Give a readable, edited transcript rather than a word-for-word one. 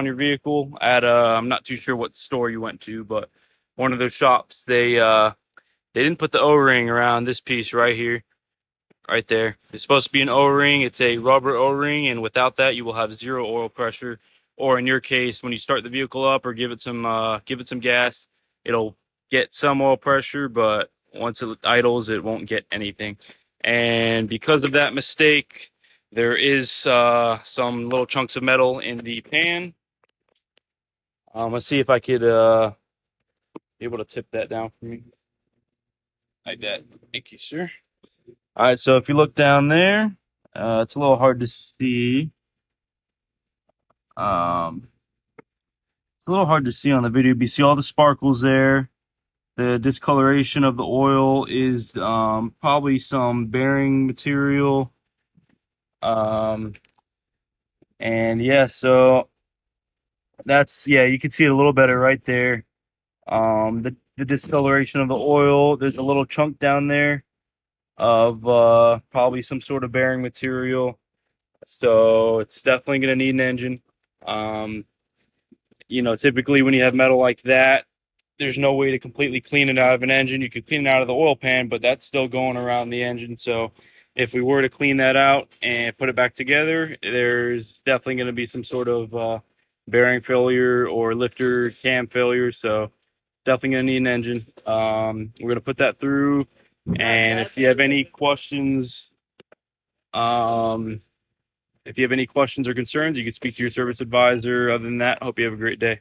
on your vehicle at I'm not too sure what store you went to, but one of those shops, they didn't put the O-ring around this piece right here, right there. It's supposed to be an O-ring. It's a rubber O-ring, and without that, you will have zero oil pressure. Or in your case, when you start the vehicle up or give it some gas, it'll get some oil pressure, but once it idles, it won't get anything. And because of that mistake, there is some little chunks of metal in the pan. Let's see if I could be able to tip that down for me. Like that. Thank you, sir. All right, so if you look down there, it's a little hard to see. It's a little hard to see on the video, but you see all the sparkles there. The discoloration of the oil is probably some bearing material. And yeah, so that's, yeah, you can see it a little better right there. The discoloration of the oil, there's a little chunk down there of probably some sort of bearing material. So it's definitely going to need an engine. Typically when you have metal like that, there's no way to completely clean it out of an engine. You could clean it out of the oil pan, but that's still going around the engine. So if we were to clean that out and put it back together, there's definitely going to be some sort of bearing failure or lifter cam failure. So definitely going to need an engine. We're going to put that through. And if you have any questions, or concerns, you can speak to your service advisor. Other than that, hope you have a great day.